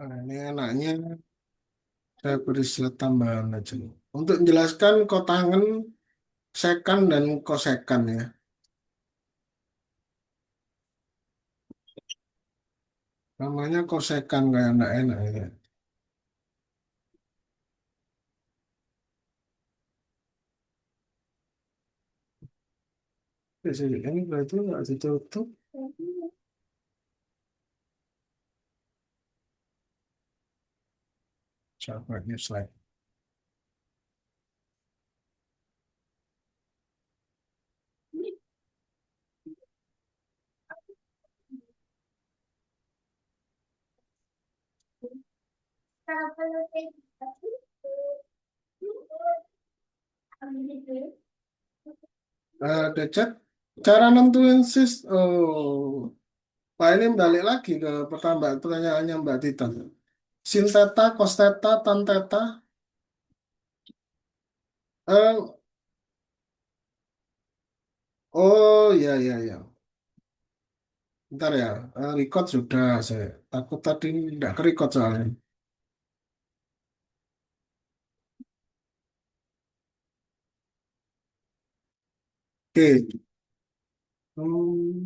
Ini enaknya saya beri slide tambahan aja. Untuk menjelaskan kotangen, sekan, dan kosekan ya. Namanya kosekan kayak enggak enak ya. Ini berarti nggak ditutup. Coba new slide. Ada chat. Cara nentuin sis. Oh, Pak ini balik lagi ke pertanyaannya Mbak Tita. Sin theta, cos theta, tan theta. Eh, oh ya ya ya. Bentar ya. Record sudah saya. Takut tadi tidak ke record soalnya. Oke.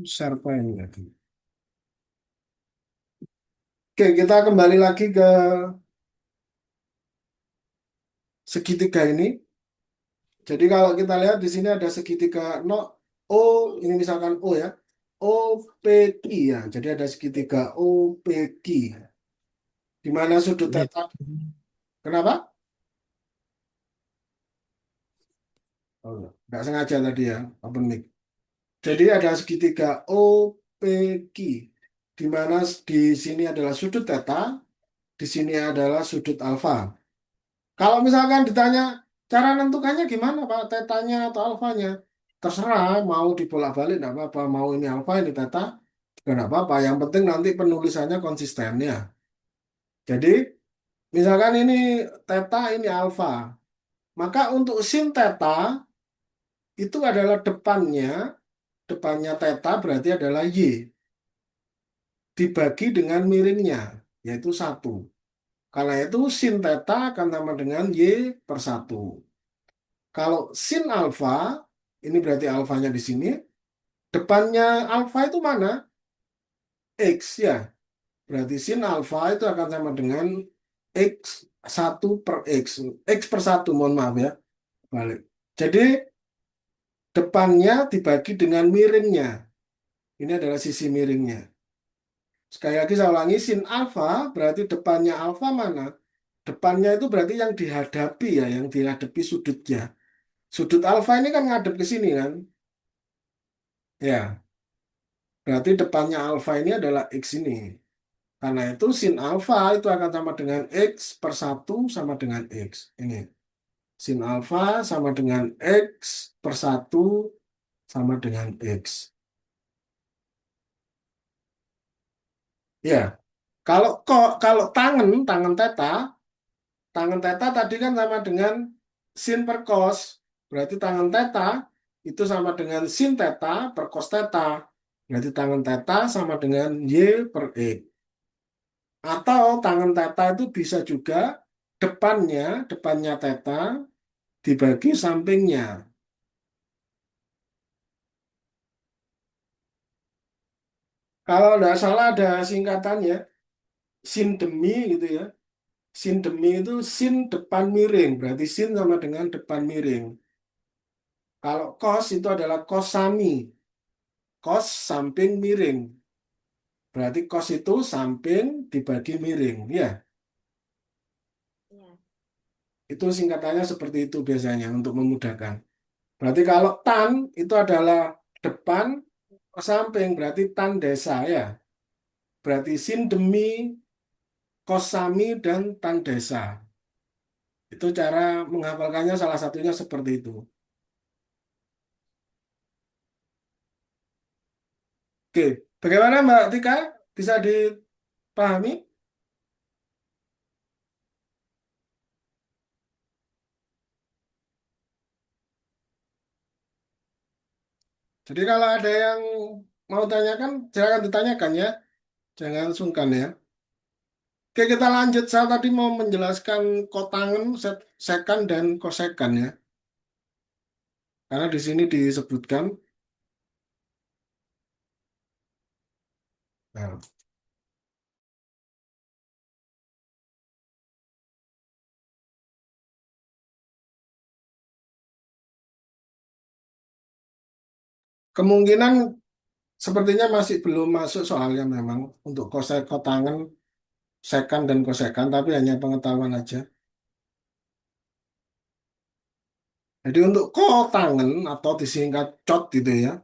Share file lagi. Oke, kita kembali lagi ke segitiga ini. Jadi kalau kita lihat di sini ada segitiga no O, ini misalkan O ya. OPQ ya. Jadi ada segitiga OPQ. Di mana sudut Ini theta. Kenapa? Oh, nggak sengaja tadi ya, open mic. Jadi ada segitiga OPQ. Di mana di sini adalah sudut theta, di sini adalah sudut alfa. Kalau misalkan ditanya cara nentukannya gimana Pak, tetanya atau alfanya? Terserah, mau dibolak-balik enggak apa-apa, mau ini alfa ini teta juga enggak apa-apa. Yang penting nanti penulisannya konsisten ya. Jadi misalkan ini teta ini alfa, maka untuk sin teta itu adalah depannya teta berarti adalah y dibagi dengan miringnya yaitu satu. Karena itu sin teta akan sama dengan y per satu. Kalau sin alfa, ini berarti alfanya di sini. Depannya alfa itu mana? X ya. Berarti sin alfa itu akan sama dengan X satu per X. X per satu, mohon maaf ya. Balik. Jadi depannya dibagi dengan miringnya. Ini adalah sisi miringnya. Sekali lagi saya ulangi, sin alfa berarti depannya alfa mana? Depannya itu berarti yang dihadapi ya, yang dihadapi sudutnya. Sudut alfa ini kan ngadep ke sini kan? Ya, berarti depannya alfa ini adalah X ini. Karena itu sin alfa itu akan sama dengan X per satu sama dengan X. Ini. Sin alfa sama dengan X per satu sama dengan X. Ya, kalau tangan teta tadi kan sama dengan sin per cos. Berarti tangan teta itu sama dengan sin teta per cos teta. Berarti tangan teta sama dengan Y per X. Atau tangan teta itu bisa juga depannya teta dibagi sampingnya. Kalau tidak salah ada singkatannya, sin demi gitu ya. Sin demi itu sin depan miring, berarti sin sama dengan depan miring. Kalau cos itu adalah cos sami, cos samping miring. Berarti cos itu samping dibagi miring, ya. ya. Itu singkatannya seperti itu biasanya untuk memudahkan. Berarti kalau tan itu adalah depan samping, berarti tan desa ya. Berarti sin demi cos sami dan tan desa. Itu cara menghafalkannya salah satunya seperti itu. Oke, bagaimana Mbak Tika? Bisa dipahami? Jadi kalau ada yang mau tanyakan, silakan ditanyakan ya. Jangan sungkan ya. Oke, kita lanjut. Saya tadi mau menjelaskan kotangen, sekan, dan kosekan ya. Karena di sini disebutkan. Nah, kemungkinan sepertinya masih belum masuk soalnya memang untuk kotangen, sekan, dan kosekan, tapi hanya pengetahuan aja. Jadi untuk kotangen atau disingkat cot gitu ya,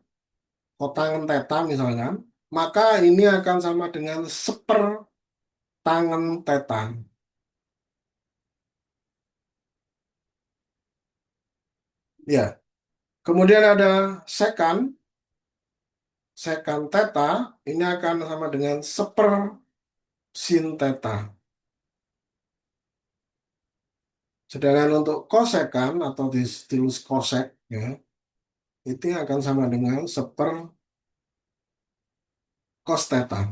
kotangen teta misalkan, maka ini akan sama dengan sepertangen teta. Ya, kemudian ada sekan, sekan teta, ini akan sama dengan sin teta. Sedangkan untuk kosekan atau di stilus kosek, ya, itu akan sama dengan cos teta.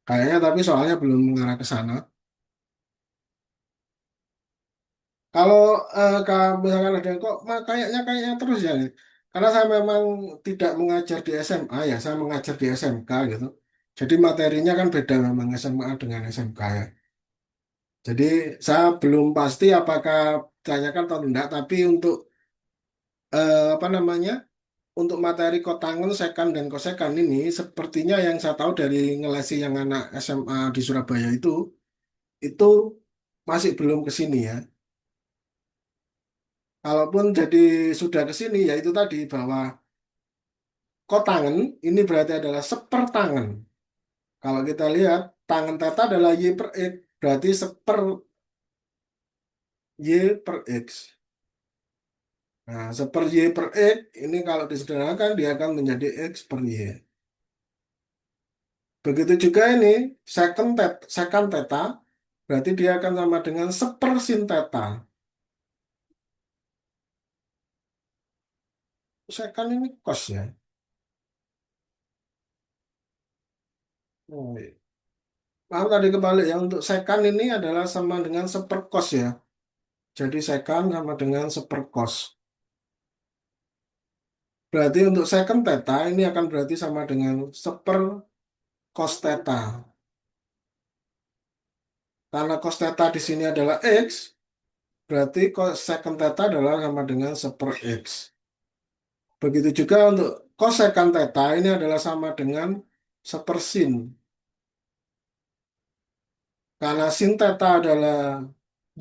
Kayaknya tapi soalnya belum mengarah ke sana. Kalau misalkan ada yang kok kayaknya terus ya. Karena saya memang tidak mengajar di SMA ya, saya mengajar di SMK gitu. Jadi materinya kan beda memang SMA dengan SMK ya. Jadi saya belum pasti apakah ditanyakan atau tidak, tapi untuk apa namanya? Untuk materi kotangan, sekan, dan kosekan ini sepertinya yang saya tahu dari ngelesi yang anak SMA di Surabaya itu masih belum ke sini ya. Kalaupun jadi sudah ke sini, ya itu tadi bahwa kotangan ini berarti adalah sepertangan. Kalau kita lihat, tangan teta adalah Y per X, berarti seper Y per X. Nah, seper Y per X, ini kalau disederhanakan, dia akan menjadi X per Y. Begitu juga ini, secant teta, berarti dia akan sama dengan seper sin teta. Secant ini cos ya. Oh, iya. Maaf tadi kebalik ya, untuk secant ini adalah sama dengan seper cos ya. Jadi secant sama dengan seper cos. Berarti untuk secant theta ini akan berarti sama dengan seper cos theta. Karena cos theta di sini adalah X, berarti cos secant theta adalah sama dengan seper X. Begitu juga untuk cos secant theta ini adalah sama dengan seper sin. Karena sin theta adalah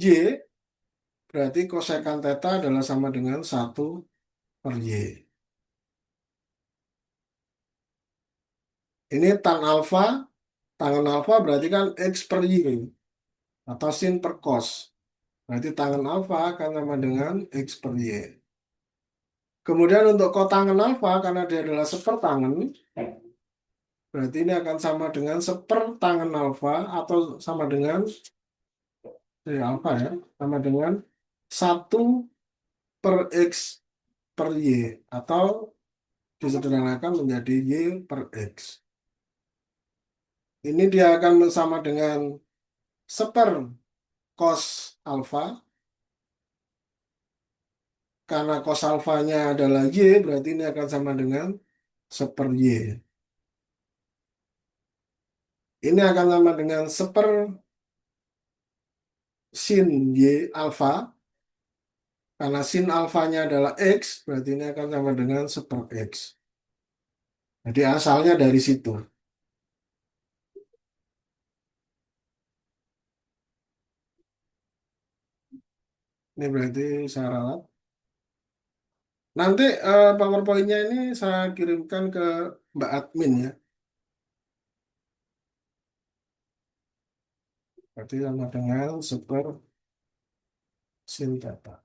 Y, berarti cos secant theta adalah sama dengan 1/Y. Ini tangan alfa berarti kan X per Y, atau sin per cos. Berarti tangan alfa akan sama dengan X per Y. Kemudian untuk kotangan alfa, karena dia adalah sepertangan, berarti ini akan sama dengan sepertangan alfa, atau sama dengan alfa ya, sama dengan 1/X per Y, atau disederhanakan menjadi Y per X. Ini dia akan sama dengan seper cos alfa, karena cos alfanya adalah Y, berarti ini akan sama dengan seper Y. Ini akan sama dengan seper sin Y alfa, karena sin alfanya adalah X, berarti ini akan sama dengan seper X. Jadi asalnya dari situ. Ini berarti saya ralat. Nanti PowerPoint-nya ini saya kirimkan ke Mbak Admin ya. Berarti sama dengan seper sin theta.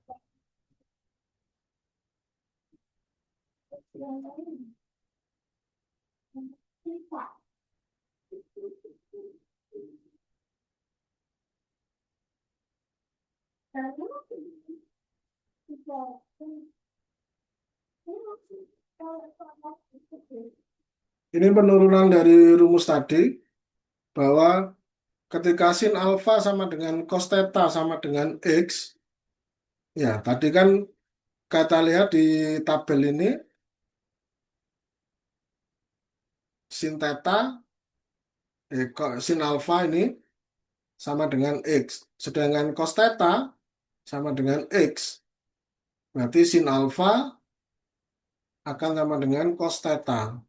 Ini penurunan dari rumus tadi bahwa ketika sin alfa sama dengan cos theta sama dengan X, ya tadi kan kata lihat di tabel ini sin theta, sin alfa ini sama dengan X. Sedangkan cos theta sama dengan X. Berarti sin alfa akan sama dengan cos theta.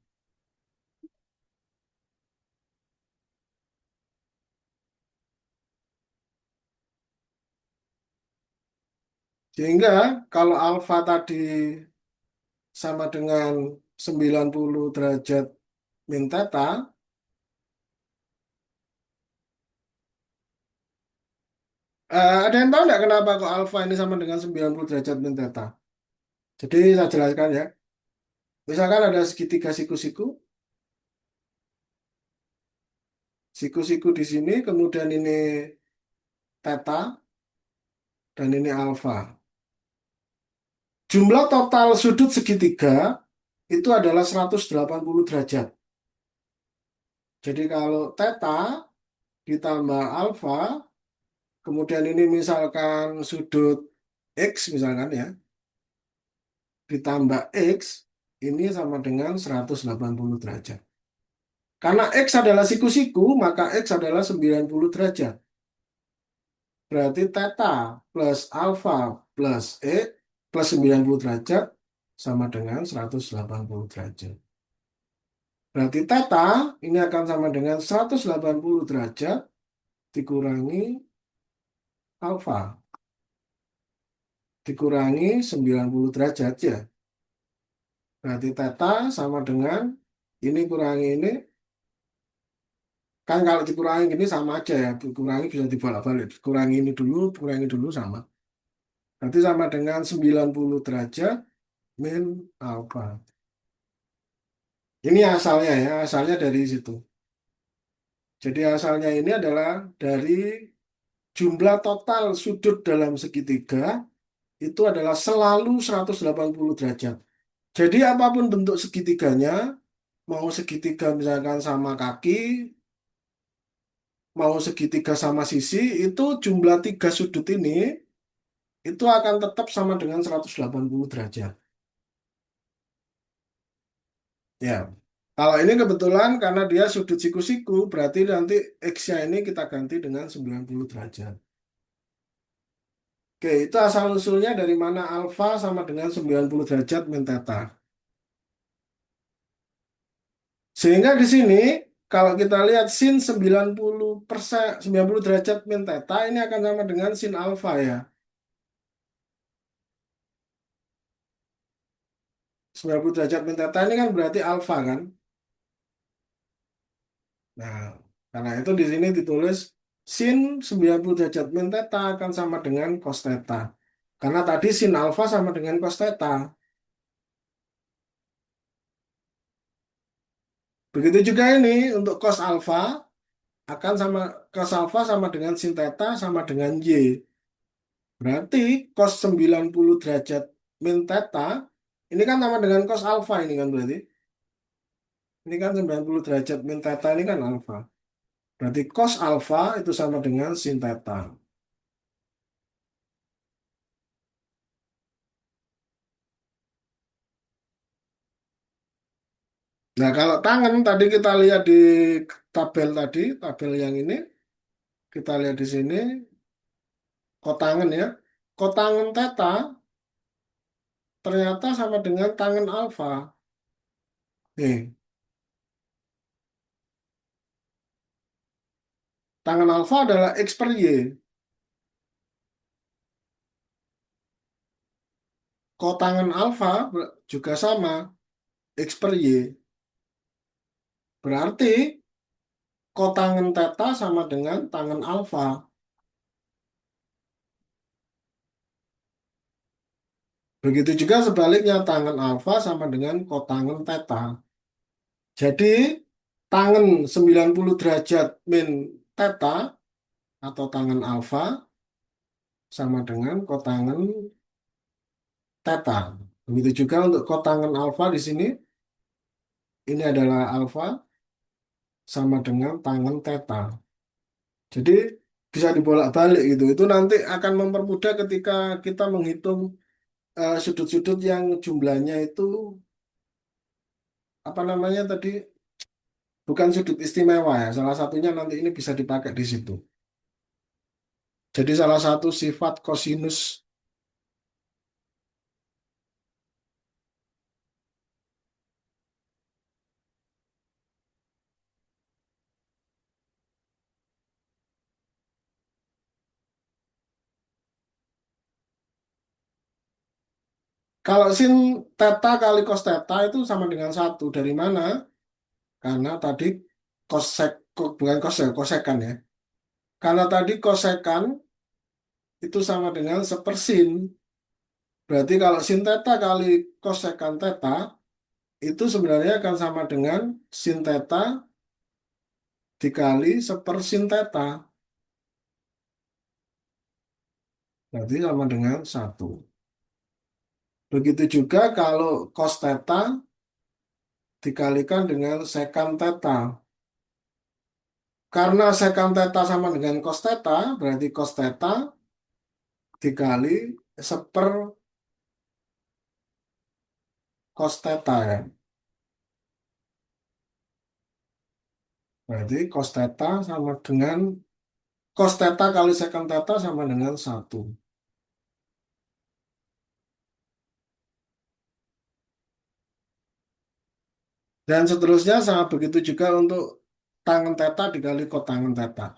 Sehingga kalau alfa tadi sama dengan 90 derajat min theta, ada yang tahu nggak kenapa kok alfa ini sama dengan 90 derajat min theta? Jadi saya jelaskan ya. Misalkan ada segitiga siku-siku, siku-siku di sini, kemudian ini theta, dan ini alfa. Jumlah total sudut segitiga itu adalah 180 derajat. Jadi kalau theta ditambah alfa, kemudian ini misalkan sudut X misalkan ya, ditambah X, ini sama dengan 180 derajat. Karena X adalah siku-siku, maka X adalah 90 derajat. Berarti theta plus alfa plus E plus 90 derajat sama dengan 180 derajat. Berarti theta ini akan sama dengan 180 derajat dikurangi alfa dikurangi 90 derajat ya. Berarti theta sama dengan ini kurangi ini. Kan kalau dikurangi gini sama aja ya. Dikurangi bisa dibolak-balik. Kurangi dulu sama. Berarti sama dengan 90 derajat min alfa. Ini asalnya ya. Asalnya dari situ. Jadi asalnya ini adalah dari jumlah total sudut dalam segitiga itu adalah selalu 180 derajat. Jadi apapun bentuk segitiganya, mau segitiga misalkan sama kaki, mau segitiga sama sisi, itu jumlah tiga sudut ini itu akan tetap sama dengan 180 derajat. Ya, kalau ini kebetulan karena dia sudut siku-siku, berarti nanti X-nya ini kita ganti dengan 90 derajat. Oke, itu asal-usulnya dari mana alfa sama dengan 90 derajat min theta. Sehingga di sini, kalau kita lihat sin 90%, 90 derajat min theta, ini akan sama dengan sin alfa ya. 90 derajat min theta ini kan berarti alfa kan. Nah, karena itu di sini ditulis sin 90 derajat min theta akan sama dengan cos theta. Karena tadi sin alfa sama dengan cos theta. Begitu juga ini untuk cos alfa akan sama cos alfa sama dengan sin theta sama dengan y. Berarti cos 90 derajat min theta ini kan sama dengan cos alfa ini kan berarti. Ini kan 90 derajat min theta ini kan alfa. Berarti cos alfa itu sama dengan sin theta. Nah, kalau tangan tadi kita lihat di tabel tadi, tabel yang ini, kita lihat di sini, kotangan ya. Kotangan theta ternyata sama dengan tangen alfa. Nih, tangen alfa adalah X per Y. Kotangan alfa juga sama, X per Y. Berarti kotangen theta sama dengan tangen alfa. Begitu juga sebaliknya, tangen alfa sama dengan kotangen theta. Jadi, tangen 90 derajat min theta atau tangen alfa sama dengan kotangen theta. Begitu juga untuk kotangen alfa di sini ini adalah alfa sama dengan tangen theta. Jadi bisa dibolak-balik gitu. Itu nanti akan mempermudah ketika kita menghitung sudut-sudut yang jumlahnya itu apa namanya tadi bukan sudut istimewa ya. Salah satunya nanti ini bisa dipakai di situ. Jadi salah satu sifat kosinus. Kalau sin theta kali cos theta itu sama dengan satu. Dari mana? Karena tadi kosek, bukan kosek, kosekan ya. Karena tadi kosekan itu sama dengan sepersin. Berarti kalau sin theta kali kosekan theta itu sebenarnya akan sama dengan sin theta dikali sepersin theta. Berarti sama dengan satu. Begitu juga kalau cos theta dikalikan dengan sekan theta. Karena sekan theta sama dengan cos theta, berarti cos theta dikali seper cos theta ya. Berarti cos theta sama dengan cos theta kali secant theta sama dengan satu. Dan seterusnya sama begitu juga untuk tangen theta dikali kotangen theta.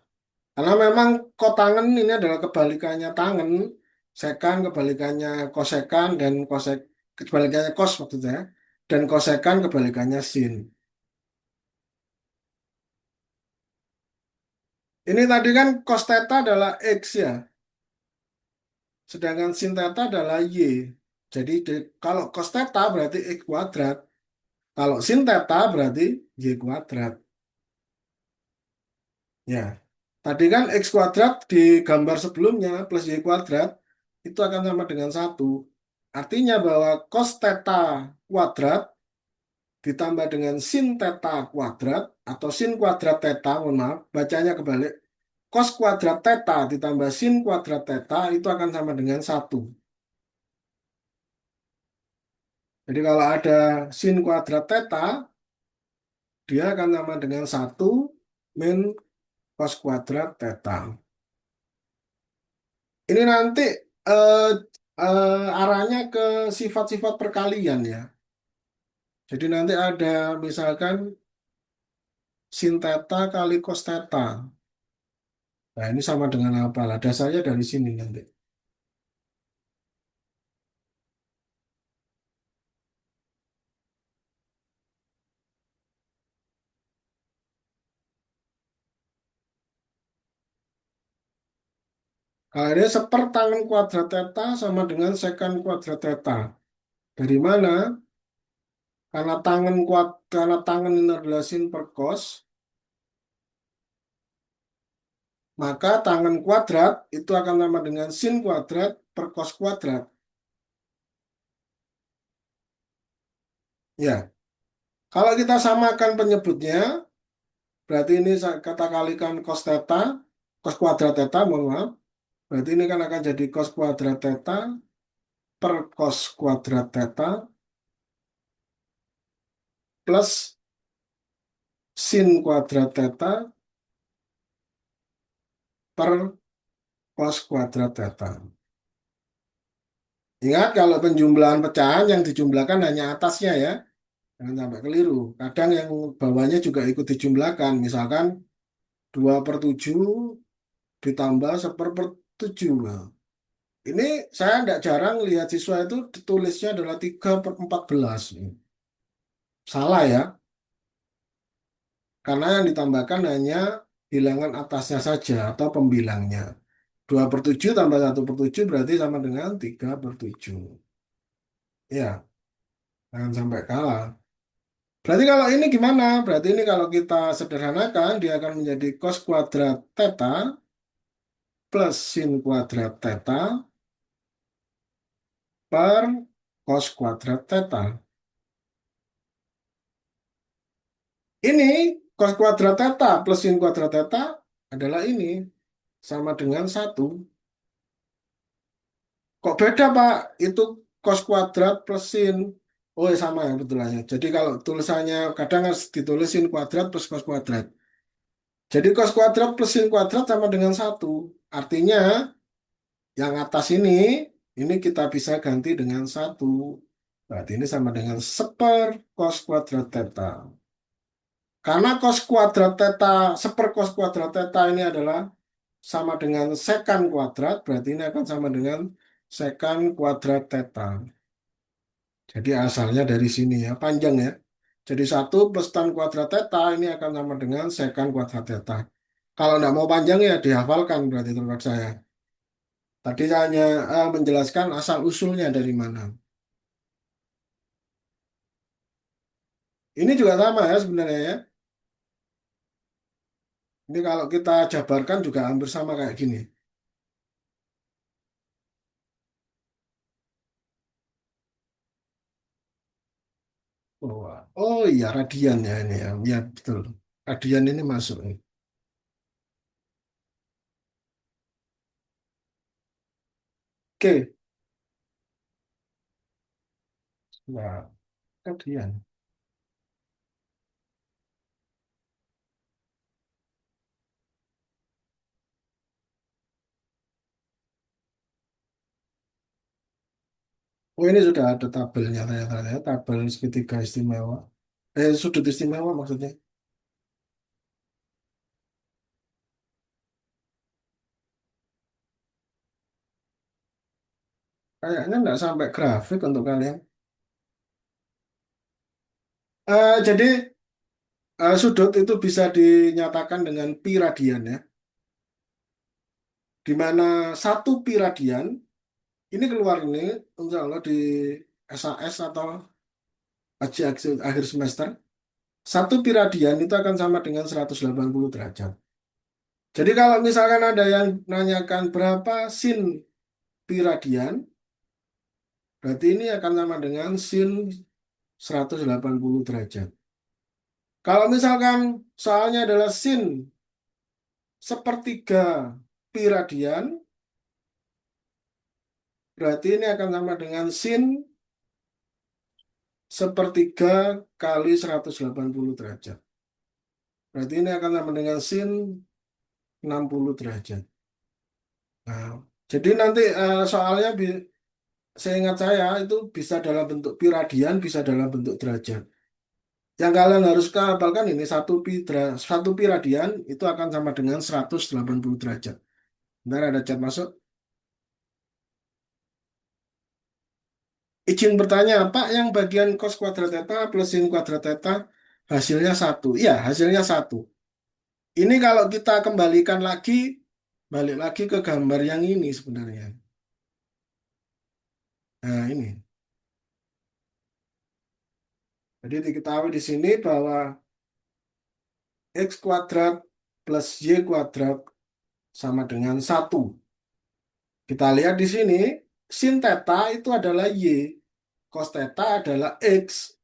Karena memang kotangen ini adalah kebalikannya tangen, sekan kebalikannya kosekan dan kosek kebalikannya kos maksudnya, dan kosekan kebalikannya sin. Ini tadi kan cos theta adalah x ya, sedangkan sin theta adalah y. Jadi kalau cos theta berarti x kuadrat, kalau sin theta berarti y kuadrat. Ya, tadi kan x kuadrat di gambar sebelumnya plus y kuadrat itu akan sama dengan satu. Artinya bahwa cos theta kuadrat ditambah dengan sin theta kuadrat atau sin kuadrat theta, mohon maaf, bacanya kebalik. Cos kuadrat theta ditambah sin kuadrat theta itu akan sama dengan satu. Jadi kalau ada sin kuadrat theta, dia akan sama dengan satu min cos kuadrat theta. Ini nanti eh, arahnya ke sifat-sifat perkalian ya. Jadi nanti ada misalkan sin theta kali cos theta. Nah ini sama dengan apa lah? Dasarnya dari sini nanti. Kalau ini sepertangen kuadrat theta sama dengan sekan kuadrat theta. Dari mana? Karena tangen ini adalah sin per cos, maka tangen kuadrat itu akan sama dengan sin kuadrat per cos kuadrat. Ya, kalau kita samakan penyebutnya, berarti ini kata kalikan cos theta, cos kuadrat theta, mohon maaf. Berarti ini kan akan jadi cos kuadrat theta per cos kuadrat theta plus sin kuadrat theta per cos kuadrat theta. Ingat kalau penjumlahan pecahan yang dijumlahkan hanya atasnya ya, jangan sampai keliru. Kadang yang bawahnya juga ikut dijumlahkan. Misalkan 2/7 ditambah 1/7. Nah, ini saya tidak jarang lihat siswa itu tulisnya adalah 3/14. Salah ya, karena yang ditambahkan hanya bilangan atasnya saja atau pembilangnya. 2/7 tambah 1/7 berarti sama dengan 3/7. Ya, jangan sampai kalah. Berarti kalau ini gimana? Berarti ini kalau kita sederhanakan, dia akan menjadi cos kuadrat theta plus sin kuadrat theta per cos kuadrat theta. Ini cos kuadrat theta plus sin kuadrat theta adalah ini sama dengan satu. Kok beda Pak? Itu cos kuadrat plus sin. Oh ya sama ya betulnya. Jadi kalau tulisannya kadang harus ditulis sin kuadrat plus cos kuadrat. Jadi cos kuadrat plus sin kuadrat sama dengan satu. Artinya yang atas ini kita bisa ganti dengan satu. Berarti ini sama dengan cos kuadrat theta. Karena cos kuadrat theta, cos kuadrat theta ini adalah sama dengan sekan kuadrat, berarti ini akan sama dengan sekan kuadrat theta. Jadi asalnya dari sini ya, panjang ya. Jadi satu plus tan kuadrat theta ini akan sama dengan sekan kuadrat theta. Kalau nggak mau panjang ya dihafalkan berarti tempat saya. Tadi saya hanya menjelaskan asal-usulnya dari mana. Ini juga sama ya sebenarnya ya. Ini kalau kita jabarkan juga hampir sama kayak gini. Oh iya, radian ya ini ya. Ya betul. Radian ini masuk. Oke. Nah, radian. Oh ini sudah ada tabelnya ternyata ya. Tabel segitiga istimewa. Sudut istimewa maksudnya. Kayaknya nggak sampai grafik untuk kalian. Jadi sudut itu bisa dinyatakan dengan pi radian ya. Di mana satu pi radian ini keluar ini, insya Allah di SAS atau uji akhir semester. Satu pi radian itu akan sama dengan 180 derajat. Jadi kalau misalkan ada yang nanyakan berapa sin pi radian, berarti ini akan sama dengan sin 180 derajat. Kalau misalkan soalnya adalah sin sepertiga pi radian, berarti ini akan sama dengan sin sepertiga kali 180 derajat. Berarti ini akan sama dengan sin 60 derajat. Nah, jadi nanti soalnya seingat saya itu bisa dalam bentuk pi radian, bisa dalam bentuk derajat. Yang kalian harus hafalkan ini satu pi radian itu akan sama dengan 180 derajat. Bentar ada chat masuk. Izin bertanya, Pak, yang bagian cos kuadrat theta plus sin kuadrat theta hasilnya satu. Iya, hasilnya satu. Ini kalau kita kembalikan lagi, balik lagi ke gambar yang ini sebenarnya. Nah, ini. Jadi diketahui di sini bahwa x kuadrat plus y kuadrat sama dengan satu. Kita lihat di sini, sin theta itu adalah y, cos theta adalah x.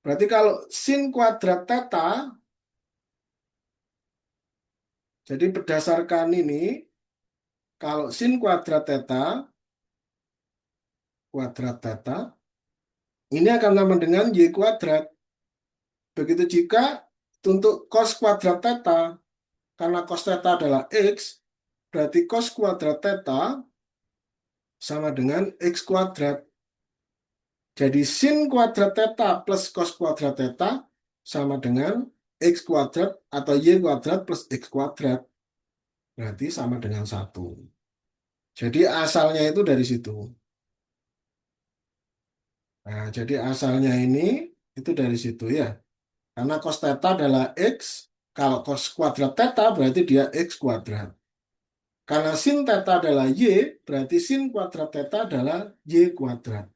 Berarti kalau sin kuadrat theta, jadi berdasarkan ini, kalau sin kuadrat theta, ini akan sama dengan y kuadrat. Begitu jika untuk cos kuadrat theta, karena cos theta adalah x, berarti cos kuadrat theta sama dengan x kuadrat. Jadi sin kuadrat theta plus cos kuadrat theta sama dengan x kuadrat atau y kuadrat plus x kuadrat. Berarti sama dengan satu. Jadi asalnya itu dari situ. Nah, jadi asalnya ini itu dari situ ya. Karena cos theta adalah x, kalau cos kuadrat theta berarti dia x kuadrat. Karena sin theta adalah y, berarti sin kuadrat theta adalah y kuadrat.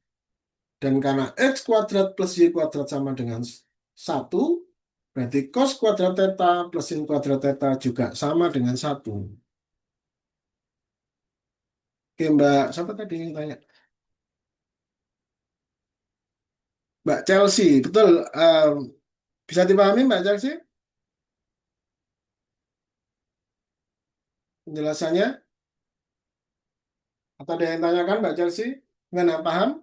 Dan karena x kuadrat plus y kuadrat sama dengan satu, berarti cos kuadrat theta plus sin kuadrat theta juga sama dengan satu. Oke, Mbak, siapa tadi yang tanya? Mbak Chelsea, betul. Bisa dipahami Mbak Chelsea penjelasannya? Atau ada yang tanyakan Mbak Chelsea? Gimana, paham?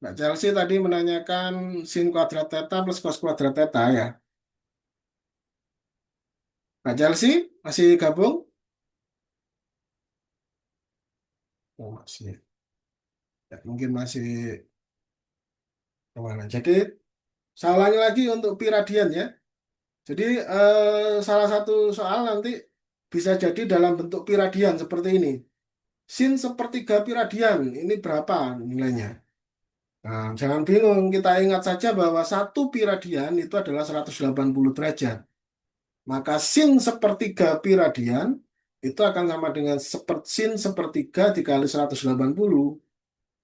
Mbak Chelsea tadi menanyakan sin kuadrat theta plus cos kuadrat theta ya. Mbak Chelsea masih gabung? Oh, masih. Ya, mungkin masih kemana. Jadi saya ulangi lagi untuk pi radian ya. Jadi salah satu soal nanti bisa jadi dalam bentuk pi radian seperti ini. Sin sepertiga pi radian, ini berapa nilainya? Nah, jangan bingung, kita ingat saja bahwa satu pi radian itu adalah 180 derajat. Maka sin sepertiga pi radian itu akan sama dengan sin sepertiga dikali 180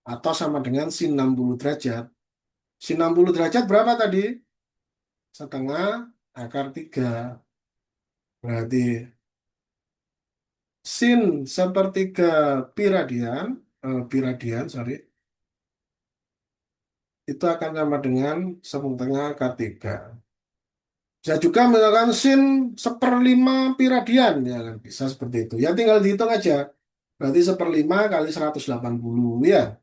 atau sama dengan sin 60 derajat. Sin 60 derajat berapa tadi? Setengah akar 3. Berarti sin sepertiga pi radian, sorry, itu akan sama dengan setengah akar 3. Bisa juga misalkan sin seperlima pi radian, ya kan? Bisa seperti itu. Ya tinggal dihitung aja. Berarti seperlima kali 180 ya.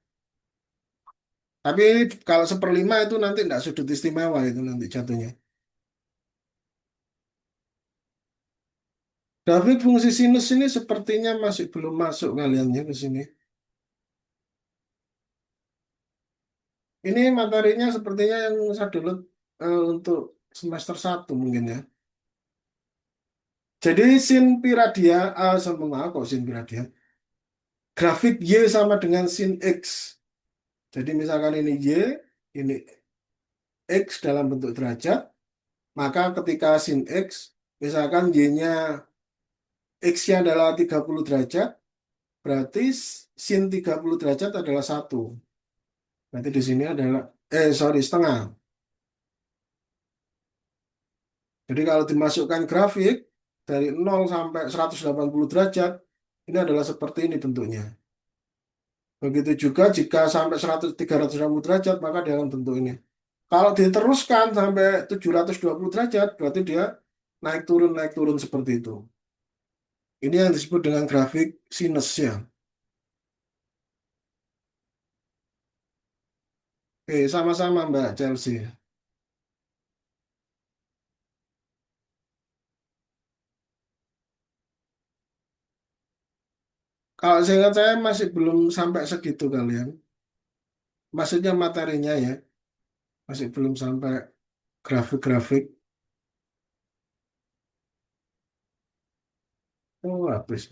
Tapi kalau seperlima itu nanti tidak sudut istimewa itu nanti jatuhnya. Grafik fungsi sinus ini sepertinya masih belum masuk kaliannya ke sini. Ini materinya sepertinya yang saya download untuk semester 1 mungkin ya. Jadi sin pi radian, sama maaf kok sin pi radian. Grafik Y sama dengan sin X. Jadi misalkan ini Y, ini X dalam bentuk derajat, maka ketika sin X, misalkan Y-nya, X-nya adalah 30 derajat, berarti sin 30 derajat adalah 1. Berarti di sini adalah, sorry, setengah. Jadi kalau dimasukkan grafik dari 0 sampai 180 derajat, ini adalah seperti ini bentuknya. Begitu juga jika sampai 360 derajat, maka dia akan bentuk ini. Kalau diteruskan sampai 720 derajat, berarti dia naik turun seperti itu. Ini yang disebut dengan grafik sinusnya. Oke, sama-sama Mbak Chelsea. Kalau seingat saya masih belum sampai segitu kalian. Maksudnya materinya ya, masih belum sampai grafik-grafik. Oh, habis.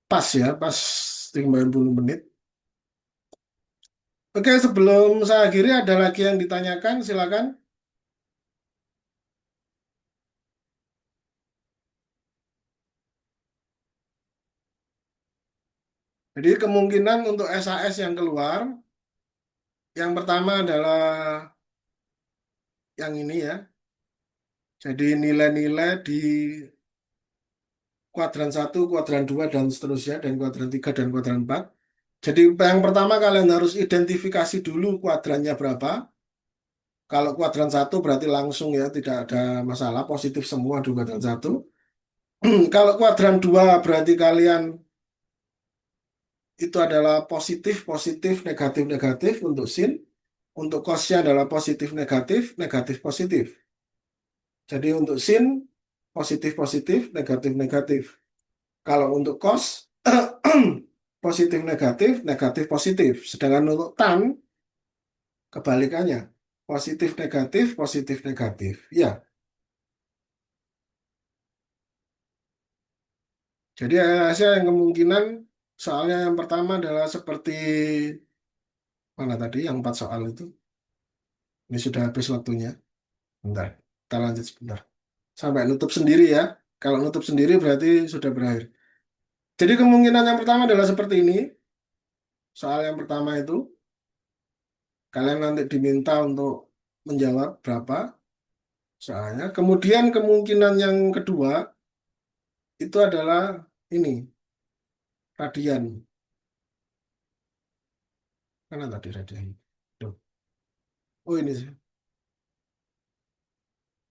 Pas ya, pas 90 menit. Oke, sebelum saya akhiri ada lagi yang ditanyakan, silakan. Jadi kemungkinan untuk SAS yang keluar, yang pertama adalah yang ini ya. Jadi nilai-nilai di kuadran satu, kuadran 2 dan seterusnya, dan kuadran 3 dan kuadran 4. Jadi yang pertama kalian harus identifikasi dulu kuadrannya berapa. Kalau kuadran satu berarti langsung ya, tidak ada masalah, positif semua di kuadran satu. Kalau kuadran 2 berarti kalian itu adalah positif, positif, negatif, negatif untuk sin. Untuk cosnya adalah positif, negatif, negatif, positif. Jadi untuk sin, positif, positif, negatif, negatif. Kalau untuk cos, positif, negatif, negatif, positif. Sedangkan untuk tan, kebalikannya. Positif, negatif, positif, negatif. Ya, jadi hasil yang kemungkinan soalnya yang pertama adalah seperti mana tadi yang 4 soal itu. Ini sudah habis waktunya. Bentar, kita lanjut sebentar. Sampai nutup sendiri ya. Kalau nutup sendiri berarti sudah berakhir. Jadi kemungkinan yang pertama adalah seperti ini. Soal yang pertama itu, kalian nanti diminta untuk menjawab berapa soalnya. Kemudian kemungkinan yang kedua itu adalah ini. radian. Mana tadi radian? Duh. Oh ini sih.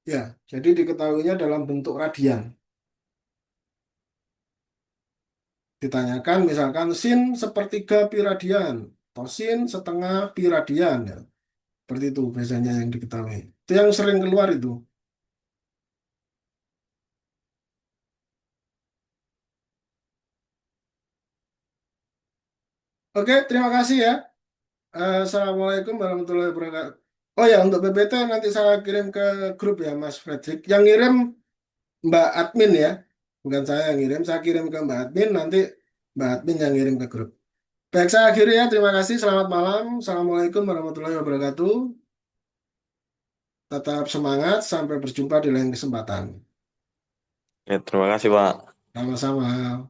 Ya, jadi diketahuinya dalam bentuk radian. Ditanyakan misalkan sin sepertiga pi radian atau sin setengah pi radian ya. Seperti itu biasanya yang diketahui. Itu yang sering keluar itu. Oke, terima kasih ya. Assalamualaikum warahmatullahi wabarakatuh. Oh ya, untuk PPT nanti saya kirim ke grup ya, Mas Fredrik. Yang ngirim Mbak Admin ya, bukan saya yang ngirim. Saya kirim ke Mbak Admin, nanti Mbak Admin yang ngirim ke grup. Baik, saya akhiri ya. Terima kasih. Selamat malam. Assalamualaikum warahmatullahi wabarakatuh. Tetap semangat. Sampai berjumpa di lain kesempatan. Ya, terima kasih, Pak. Sama-sama.